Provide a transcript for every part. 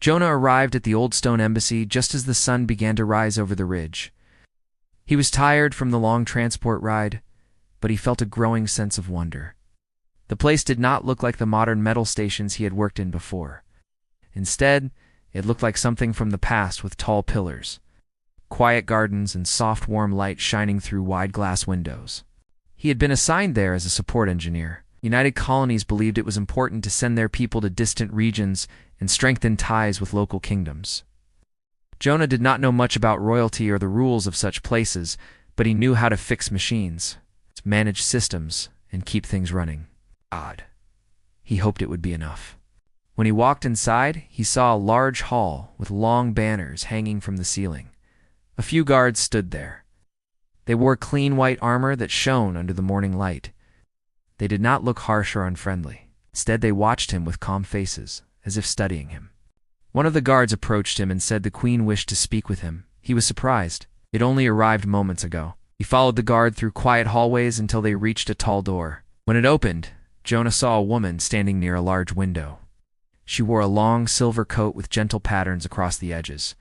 Jonah arrived at the old stone embassy just as the sun began to rise over the ridge. He was tired from the long transport ride, but he felt a growing sense of wonder. The place did not look like the modern metal stations he had worked in before. Instead, it looked like something from the past with tall pillars, quiet gardens, and soft, warm light shining through wide glass windows. He had been assigned there as a support engineer. United Colonies believed it was important to send their people to distant regions and strengthen ties with local kingdoms. Jonah did not know much about royalty or the rules of such places, but he knew how to fix machines, manage systems, and keep things running. Odd. He hoped it would be enough. When he walked inside, he saw a large hall with long banners hanging from the ceiling. A few guards stood there. They wore clean white armor that shone under the morning light. They did not look harsh or unfriendly. Instead, they watched him with calm faces, as if studying him. One of the guards approached him and said the Queen wished to speak with him. He was surprised. It only arrived moments ago. He followed the guard through quiet hallways until they reached a tall door. When it opened, Jonah saw a woman standing near a large window. She wore a long silver coat with gentle patterns across the edges.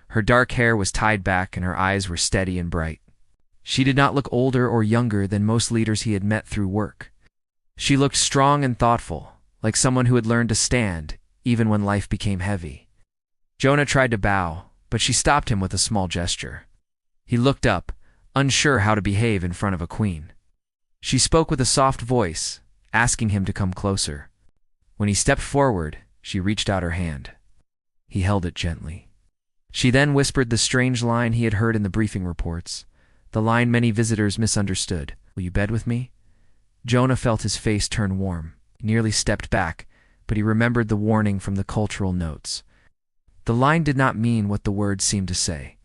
Her dark hair was tied back and her eyes were steady and bright. She did not look older or younger than most leaders he had met through work. She looked strong and thoughtful, like someone who had learned to stand, even when life became heavy. Jonah tried to bow, but she stopped him with a small gesture. He looked up, unsure how to behave in front of a queen. She spoke with a soft voice, asking him to come closer. When he stepped forward, she reached out her hand. He held it gently. She then whispered the strange line he had heard in the briefing reports, the line many visitors misunderstood. "Will you bed with me?" Jonah felt his face turn warm. He nearly stepped back, but he remembered the warning from the cultural notes. The line did not mean what the words seemed to say.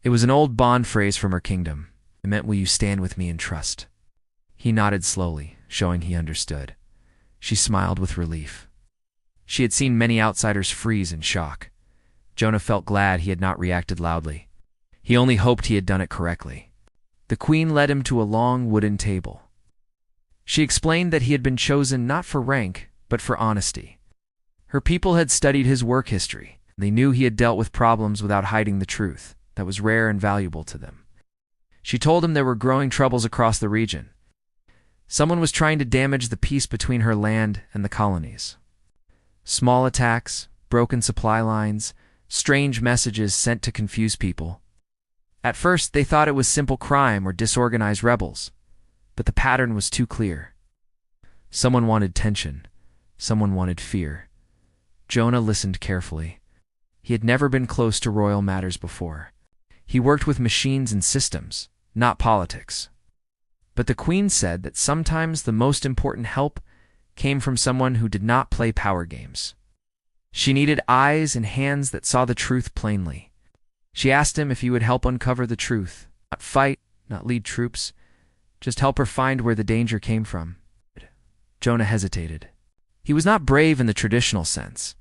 It was an old Bond phrase from her kingdom. It meant, "Will you stand with me in trust?" He nodded slowly, showing he understood. She smiled with relief. She had seen many outsiders freeze in shock. Jonah felt glad he had not reacted loudly. He only hoped he had done it correctly. The Queen led him to a long wooden table. She explained that he had been chosen not for rank, but for honesty. Her people had studied his work history. They knew he had dealt with problems without hiding the truth. That was rare and valuable to them. She told him there were growing troubles across the region. Someone was trying to damage the peace between her land and the colonies. Small attacks, broken supply lines, strange messages sent to confuse people. At first, they thought it was simple crime or disorganized rebels, but the pattern was too clear. Someone wanted tension. Someone wanted fear. Jonah listened carefully. He had never been close to royal matters before. He worked with machines and systems, not politics. But the Queen said that sometimes the most important help came from someone who did not play power games. She needed eyes and hands that saw the truth plainly. She asked him if he would help uncover the truth, not fight, not lead troops, just help her find where the danger came from. Jonah hesitated. He was not brave in the traditional sense,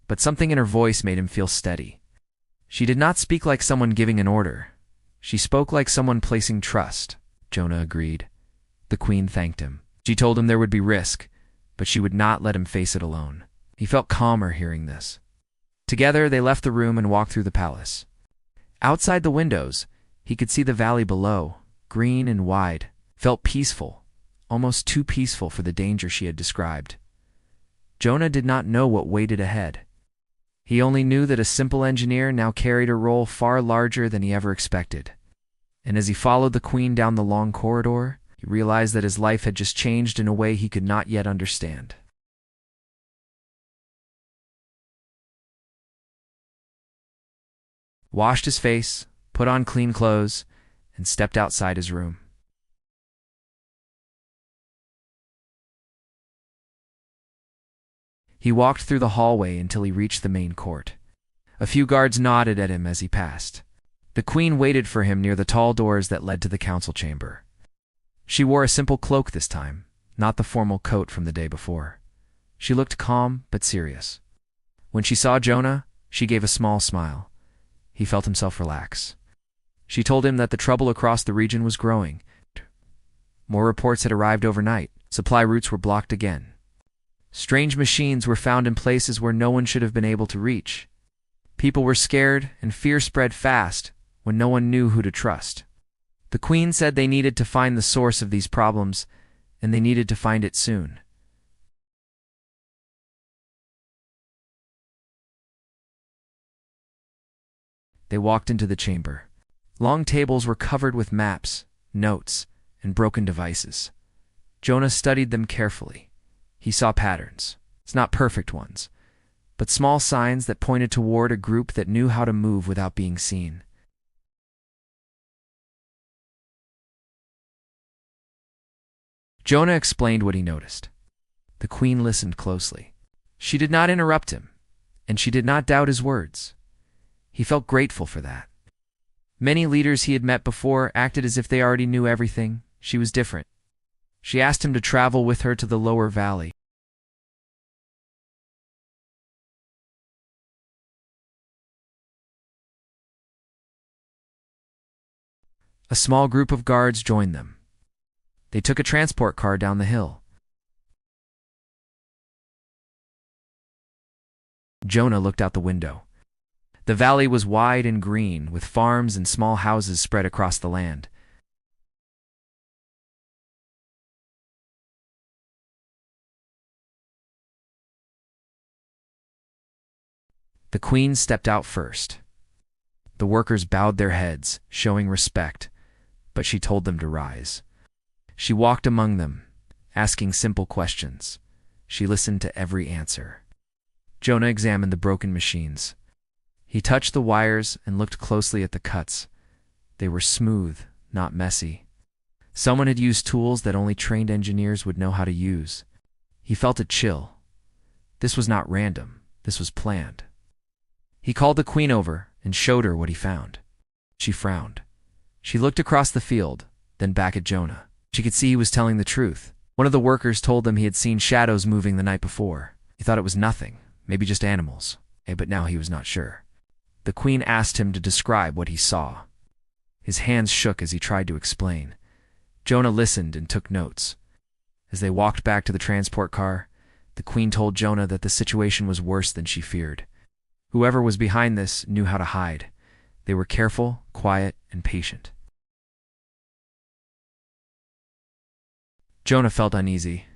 but something in her voice made him feel steady. She did not speak like someone giving an order. She spoke like someone placing trust. Jonah agreed. The Queen thanked him. She told him there would be risk, but she would not let him face it alone. He felt calmer hearing this. Together, they left the room and walked through the palace. Outside the windows, he could see the valley below, green and wide, felt peaceful, almost too peaceful for the danger she had described. Jonah did not know what waited ahead. He only knew that a simple engineer now carried a role far larger than he ever expected. And as he followed the Queen down the long corridor, he realized that his life had just changed in a way he could not yet understand. Washed his face, put on clean clothes, and stepped outside his room. He walked through the hallway until he reached the main court. A few guards nodded at him as he passed. The Queen waited for him near the tall doors that led to the council chamber. She wore a simple cloak this time, not the formal coat from the day before. She looked calm but serious. When she saw Jonah, she gave a small smile. He felt himself relax. She told him that the trouble across the region was growing. More reports had arrived overnight. Supply routes were blocked again. Strange machines were found in places where no one should have been able to reach. People were scared, and fear spread fast when no one knew who to trust. The Queen said they needed to find the source of these problems, and they needed to find it soon. They walked into the chamber. Long tables were covered with maps, notes, and broken devices. Jonah studied them carefully. He saw patterns. It's not perfect ones, but small signs that pointed toward a group that knew how to move without being seen. Jonah explained what he noticed. The Queen listened closely. She did not interrupt him, and she did not doubt his words. He felt grateful for that. Many leaders he had met before acted as if they already knew everything. She was different. She asked him to travel with her to the lower valley. A small group of guards joined them. They took a transport car down the hill. Jonah looked out the window. The valley was wide and green, with farms and small houses spread across the land. The Queen stepped out first. The workers bowed their heads, showing respect, but she told them to rise. She walked among them, asking simple questions. She listened to every answer. Jonah examined the broken machines. He touched the wires and looked closely at the cuts. They were smooth, not messy. Someone had used tools that only trained engineers would know how to use. He felt a chill. This was not random. This was planned. He called the Queen over and showed her what he found. She frowned. She looked across the field, then back at Jonah. She could see he was telling the truth. One of the workers told them he had seen shadows moving the night before. He thought it was nothing, maybe just animals, but now he was not sure. The Queen asked him to describe what he saw. His hands shook as he tried to explain. Jonah listened and took notes. As they walked back to the transport car, the Queen told Jonah that the situation was worse than she feared. Whoever was behind this knew how to hide. They were careful, quiet, and patient. Jonah felt uneasy.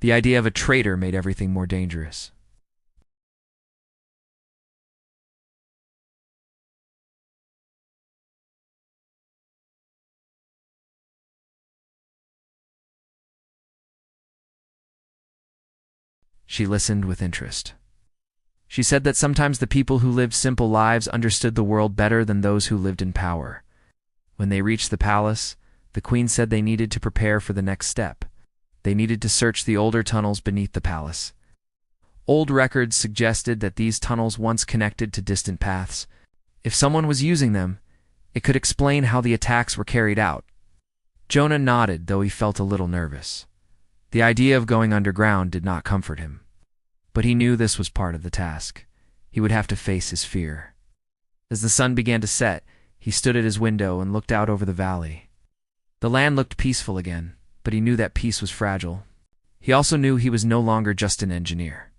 The idea of a traitor made everything more dangerous. She listened with interest. She said that sometimes the people who lived simple lives understood the world better than those who lived in power. When they reached the palace, the Queen said they needed to prepare for the next step. They needed to search the older tunnels beneath the palace. Old records suggested that these tunnels once connected to distant paths. If someone was using them, it could explain how the attacks were carried out. Jonah nodded, though he felt a little nervous. The idea of going underground did not comfort him. But he knew this was part of the task. He would have to face his fear. As the sun began to set, he stood at his window and looked out over the valley. The land looked peaceful again, but he knew that peace was fragile. He also knew he was no longer just an engineer.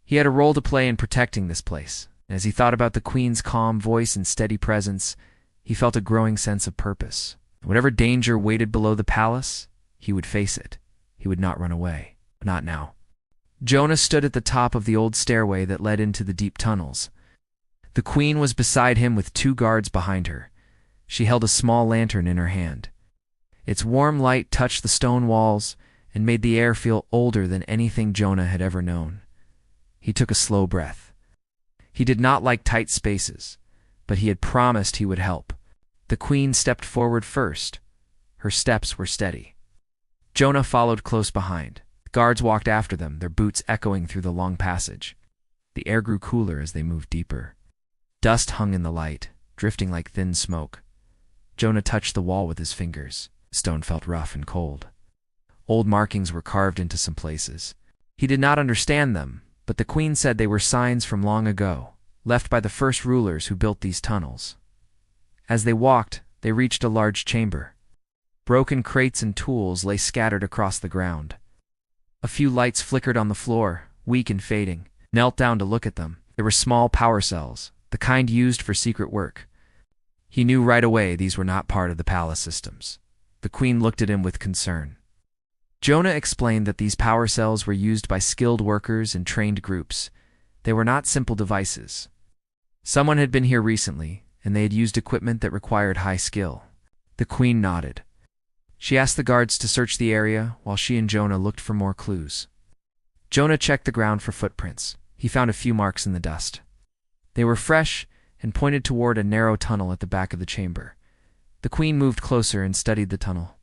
He had a role to play in protecting this place, and as he thought about the Queen's calm voice and steady presence, he felt a growing sense of purpose. Whatever danger waited below the palace, he would face it. He would not run away. Not now. Jonah stood at the top of the old stairway that led into the deep tunnels. The Queen was beside him with 2 guards behind her. She held a small lantern in her hand. Its warm light touched the stone walls and made the air feel older than anything Jonah had ever known. He took a slow breath. He did not like tight spaces, but he had promised he would help. The Queen stepped forward first. Her steps were steady. Jonah followed close behind. The guards walked after them, their boots echoing through the long passage. The air grew cooler as they moved deeper. Dust hung in the light, drifting like thin smoke. Jonah touched the wall with his fingers. The stone felt rough and cold. Old markings were carved into some places. He did not understand them, but the Queen said they were signs from long ago, left by the first rulers who built these tunnels. As they walked, they reached a large chamber. Broken crates and tools lay scattered across the ground. A few lights flickered on the floor, weak and fading. Knelt down to look at them. They were small power cells, the kind used for secret work. He knew right away these were not part of the palace systems. The queen looked at him with concern. Jonah explained that these power cells were used by skilled workers and trained groups. They were not simple devices. Someone had been here recently, and they had used equipment that required high skill. The queen nodded. She asked the guards to search the area while she and Jonah looked for more clues. Jonah checked the ground for footprints. He found a few marks in the dust. They were fresh and pointed toward a narrow tunnel at the back of the chamber. The queen moved closer and studied the tunnel.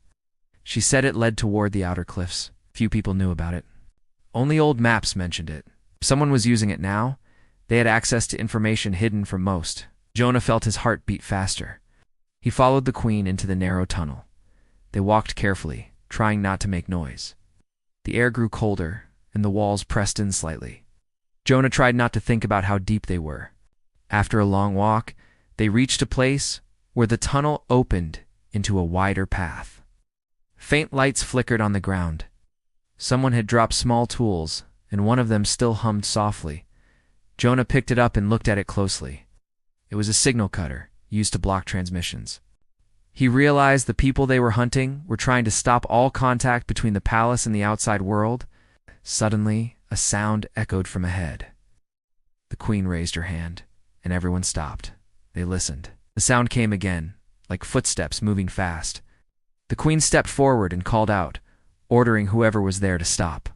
She said it led toward the outer cliffs. Few people knew about it. Only old maps mentioned it. If someone was using it now, they had access to information hidden from most. Jonah felt his heart beat faster. He followed the queen into the narrow tunnel. They walked carefully, trying not to make noise. The air grew colder, and the walls pressed in slightly. Jonah tried not to think about how deep they were. After a long walk, they reached a place where the tunnel opened into a wider path. Faint lights flickered on the ground. Someone had dropped small tools, and one of them still hummed softly. Jonah picked it up and looked at it closely. It was a signal cutter, used to block transmissions. He realized the people they were hunting were trying to stop all contact between the palace and the outside world. Suddenly, a sound echoed from ahead. The queen raised her hand, and everyone stopped. They listened. The sound came again, like footsteps moving fast. The queen stepped forward and called out, ordering whoever was there to stop.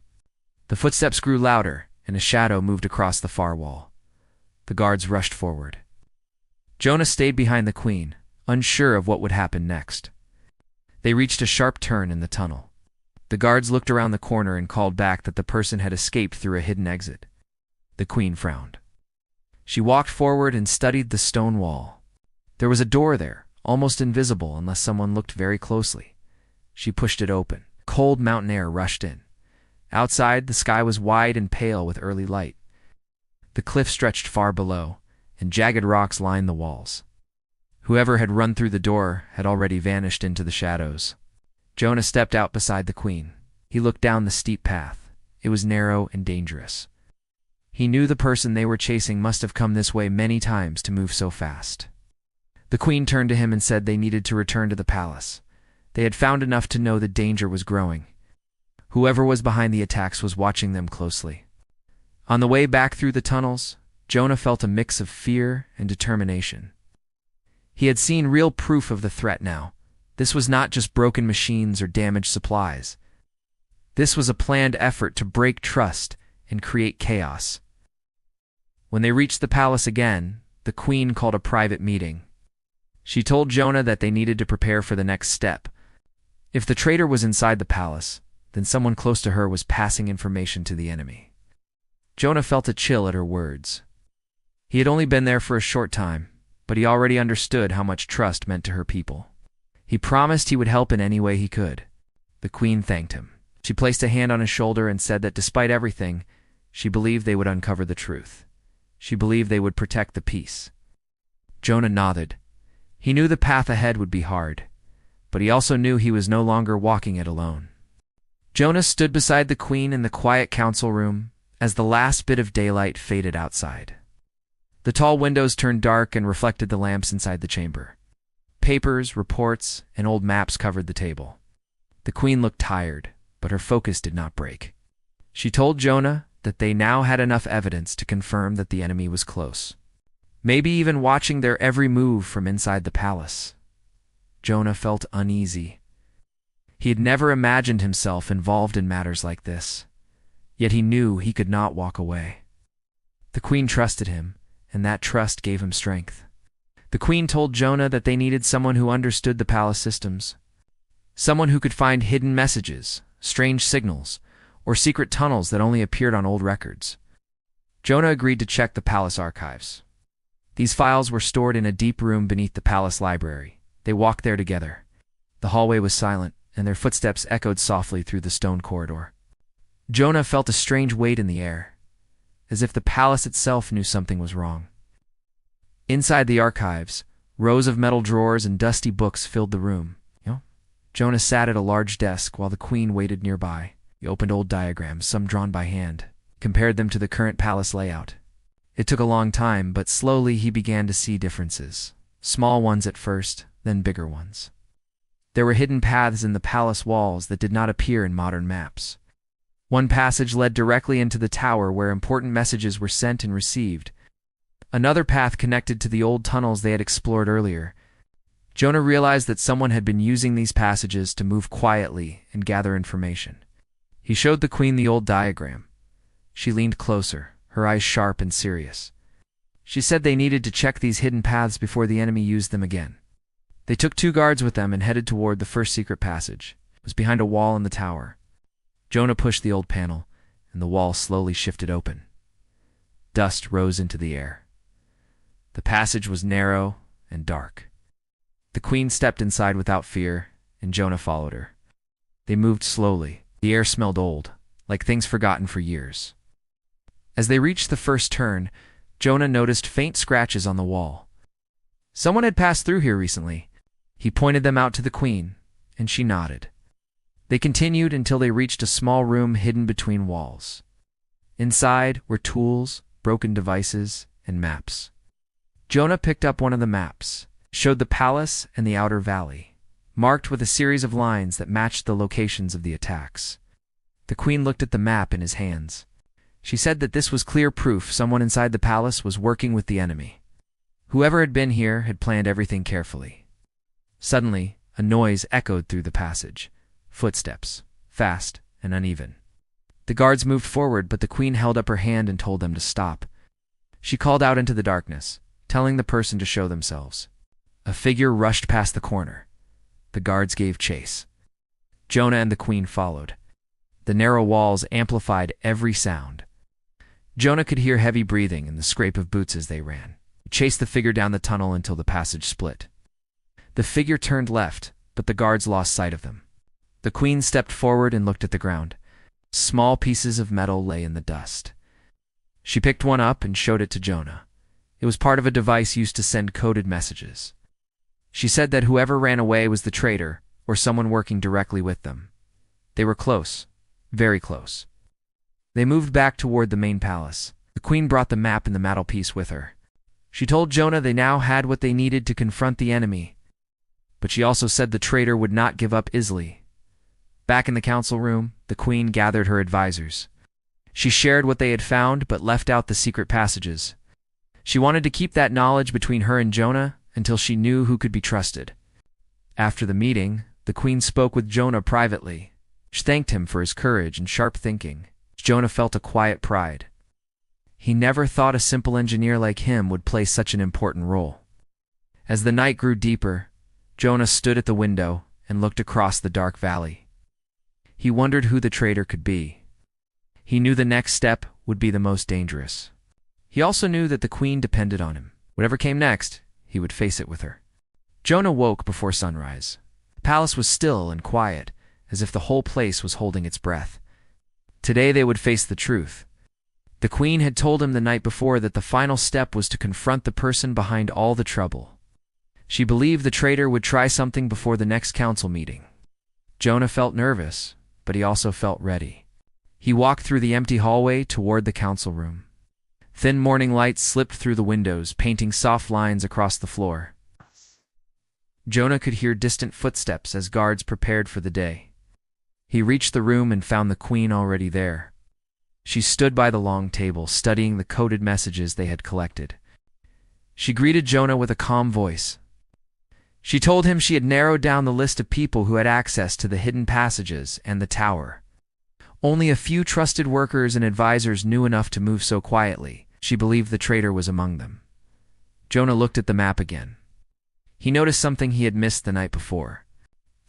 The footsteps grew louder, and a shadow moved across the far wall. The guards rushed forward. Jonah stayed behind the queen, unsure of what would happen next. They reached a sharp turn in the tunnel. The guards looked around the corner and called back that the person had escaped through a hidden exit. The queen frowned. She walked forward and studied the stone wall. There was a door there, almost invisible unless someone looked very closely. She pushed it open. Cold mountain air rushed in. Outside, the sky was wide and pale with early light. The cliff stretched far below, and jagged rocks lined the walls. Whoever had run through the door had already vanished into the shadows. Jonah stepped out beside the queen. He looked down the steep path. It was narrow and dangerous. He knew the person they were chasing must have come this way many times to move so fast. The queen turned to him and said they needed to return to the palace. They had found enough to know the danger was growing. Whoever was behind the attacks was watching them closely. On the way back through the tunnels, Jonah felt a mix of fear and determination. He had seen real proof of the threat now. This was not just broken machines or damaged supplies. This was a planned effort to break trust and create chaos. When they reached the palace again, the queen called a private meeting. She told Jonah that they needed to prepare for the next step. If the traitor was inside the palace, then someone close to her was passing information to the enemy. Jonah felt a chill at her words. He had only been there for a short time, but he already understood how much trust meant to her people. He promised he would help in any way he could. The queen thanked him. She placed a hand on his shoulder and said that despite everything, she believed they would uncover the truth. She believed they would protect the peace. Jonah nodded. He knew the path ahead would be hard, but he also knew he was no longer walking it alone. Jonah stood beside the queen in the quiet council room as the last bit of daylight faded outside. The tall windows turned dark and reflected the lamps inside the chamber. Papers, reports, and old maps covered the table. The queen looked tired, but her focus did not break. She told Jonah that they now had enough evidence to confirm that the enemy was close, maybe even watching their every move from inside the palace. Jonah felt uneasy. He had never imagined himself involved in matters like this, yet he knew he could not walk away. The queen trusted him, and that trust gave him strength. The queen told Jonah that they needed someone who understood the palace systems, someone who could find hidden messages, strange signals, or secret tunnels that only appeared on old records. Jonah agreed to check the palace archives. These files were stored in a deep room beneath the palace library. They walked there together. The hallway was silent, and their footsteps echoed softly through the stone corridor. Jonah felt a strange weight in the air, as if the palace itself knew something was wrong. Inside the archives, rows of metal drawers and dusty books filled the room. Jonah sat at a large desk while the queen waited nearby. He opened old diagrams, some drawn by hand, compared them to the current palace layout. It took a long time, but slowly he began to see differences. Small ones at first, then bigger ones. There were hidden paths in the palace walls that did not appear in modern maps. One passage led directly into the tower where important messages were sent and received. Another path connected to the old tunnels they had explored earlier. Jonah realized that someone had been using these passages to move quietly and gather information. He showed the queen the old diagram. She leaned closer, her eyes sharp and serious. She said they needed to check these hidden paths before the enemy used them again. They took 2 guards with them and headed toward the first secret passage. It was behind a wall in the tower. Jonah pushed the old panel, and the wall slowly shifted open. Dust rose into the air. The passage was narrow and dark. The queen stepped inside without fear, and Jonah followed her. They moved slowly. The air smelled old, like things forgotten for years. As they reached the first turn, Jonah noticed faint scratches on the wall. Someone had passed through here recently. He pointed them out to the queen, and she nodded. They continued until they reached a small room hidden between walls. Inside were tools, broken devices, and maps. Jonah picked up one of the maps, showed the palace and the outer valley, marked with a series of lines that matched the locations of the attacks. The queen looked at the map in his hands. She said that this was clear proof someone inside the palace was working with the enemy. Whoever had been here had planned everything carefully. Suddenly, a noise echoed through the passage. Footsteps, fast and uneven. The guards moved forward, but the queen held up her hand and told them to stop. She called out into the darkness, telling the person to show themselves. A figure rushed past the corner. The guards gave chase. Jonah and the queen followed. The narrow walls amplified every sound. Jonah could hear heavy breathing and the scrape of boots as they ran. He chased the figure down the tunnel until the passage split. The figure turned left, but the guards lost sight of them. The queen stepped forward and looked at the ground. Small pieces of metal lay in the dust. She picked one up and showed it to Jonah. It was part of a device used to send coded messages. She said that whoever ran away was the traitor or someone working directly with them. They were close, very close. They moved back toward the main palace. The queen brought the map and the mantelpiece with her. She told Jonah they now had what they needed to confront the enemy, but she also said the traitor would not give up easily. Back in the council room, the queen gathered her advisors. She shared what they had found, but left out the secret passages. She wanted to keep that knowledge between her and Jonah until she knew who could be trusted. After the meeting, the queen spoke with Jonah privately. She thanked him for his courage and sharp thinking. Jonah felt a quiet pride. He never thought a simple engineer like him would play such an important role. As the night grew deeper, Jonah stood at the window and looked across the dark valley. He wondered who the traitor could be. He knew the next step would be the most dangerous. He also knew that the queen depended on him. Whatever came next, he would face it with her. Jonah woke before sunrise. The palace was still and quiet, as if the whole place was holding its breath. Today they would face the truth. The queen had told him the night before that the final step was to confront the person behind all the trouble. She believed the traitor would try something before the next council meeting. Jonah felt nervous, but he also felt ready. He walked through the empty hallway toward the council room. Thin morning light slipped through the windows, painting soft lines across the floor. Jonah could hear distant footsteps as guards prepared for the day. He reached the room and found the queen already there. She stood by the long table, studying the coded messages they had collected. She greeted Jonah with a calm voice. She told him she had narrowed down the list of people who had access to the hidden passages and the tower. Only a few trusted workers and advisors knew enough to move so quietly. She believed the traitor was among them. Jonah looked at the map again. He noticed something he had missed the night before.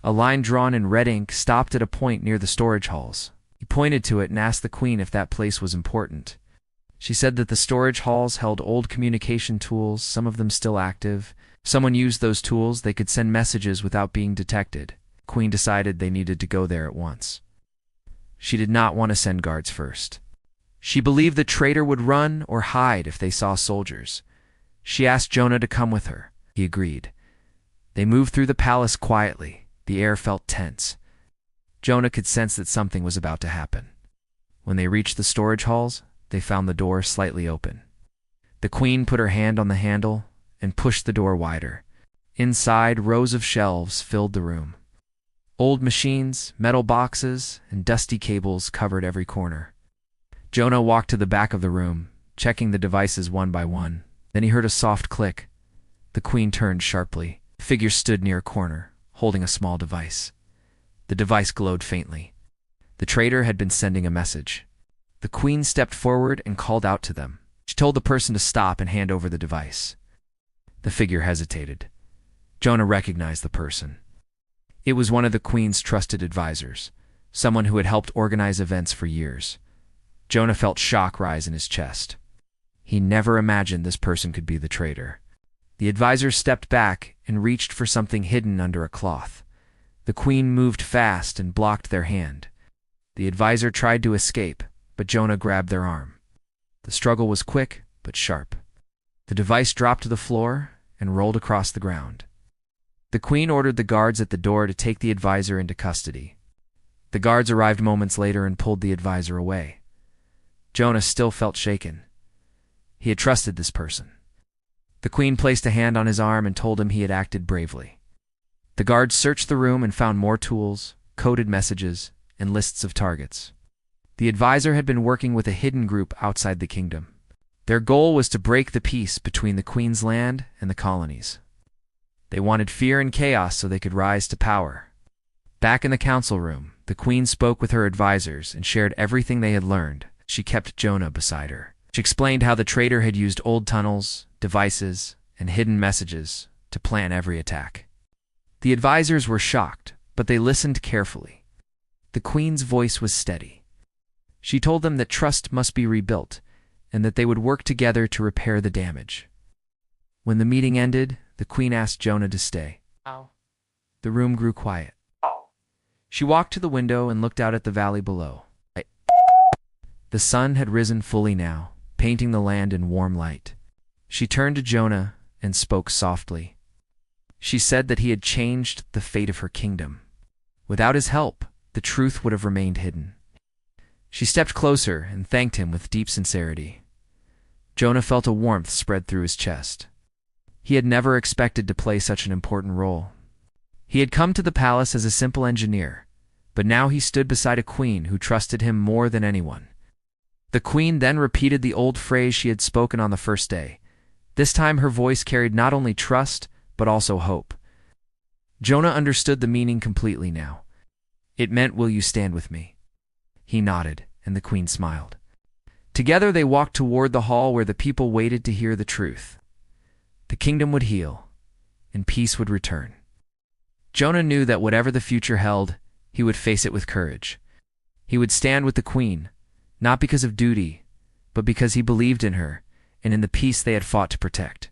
A line drawn in red ink stopped at a point near the storage halls. He pointed to it and asked the queen if that place was important. She said that the storage halls held old communication tools, some of them still active. If someone used those tools, they could send messages without being detected. The queen decided they needed to go there at once. She did not want to send guards first. She believed the traitor would run or hide if they saw soldiers. She asked Jonah to come with her. He agreed. They moved through the palace quietly. The air felt tense. Jonah could sense that something was about to happen. When they reached the storage halls, they found the door slightly open. The queen put her hand on the handle and pushed the door wider. Inside, rows of shelves filled the room. Old machines, metal boxes, and dusty cables covered every corner. Jonah walked to the back of the room, checking the devices one by one. Then he heard a soft click. The queen turned sharply. A figure stood near a corner, holding a small device. The device glowed faintly. The traitor had been sending a message. The queen stepped forward and called out to them. She told the person to stop and hand over the device. The figure hesitated. Jonah recognized the person. It was one of the queen's trusted advisors, someone who had helped organize events for years. Jonah felt shock rise in his chest. He never imagined this person could be the traitor. The advisor stepped back and reached for something hidden under a cloth. The queen moved fast and blocked their hand. The advisor tried to escape, but Jonah grabbed their arm. The struggle was quick but sharp. The device dropped to the floor and rolled across the ground. The queen ordered the guards at the door to take the advisor into custody. The guards arrived moments later and pulled the advisor away. Jonah still felt shaken. He had trusted this person. The queen placed a hand on his arm and told him he had acted bravely. The guards searched the room and found more tools, coded messages, and lists of targets. The advisor had been working with a hidden group outside the kingdom. Their goal was to break the peace between the Queen's land and the colonies. They wanted fear and chaos so they could rise to power. Back in the council room, the Queen spoke with her advisors and shared everything they had learned. She kept Jonah beside her. She explained how the traitor had used old tunnels, devices, and hidden messages to plan every attack. The advisors were shocked, but they listened carefully. The Queen's voice was steady. She told them that trust must be rebuilt and that they would work together to repair the damage. When the meeting ended, the Queen asked Jonah to stay. The room grew quiet. She walked to the window and looked out at the valley below. The sun had risen fully now, painting the land in warm light. She turned to Jonah and spoke softly. She said that he had changed the fate of her kingdom. Without his help, the truth would have remained hidden. She stepped closer and thanked him with deep sincerity. Jonah felt a warmth spread through his chest. He had never expected to play such an important role. He had come to the palace as a simple engineer, but now he stood beside a queen who trusted him more than anyone. The queen then repeated the old phrase she had spoken on the first day. This time her voice carried not only trust, but also hope. Jonah understood the meaning completely now. It meant, "Will you stand with me?" He nodded, and the queen smiled. Together they walked toward the hall where the people waited to hear the truth. The kingdom would heal, and peace would return. Jonah knew that whatever the future held, he would face it with courage. He would stand with the queen, not because of duty, but because he believed in her and in the peace they had fought to protect.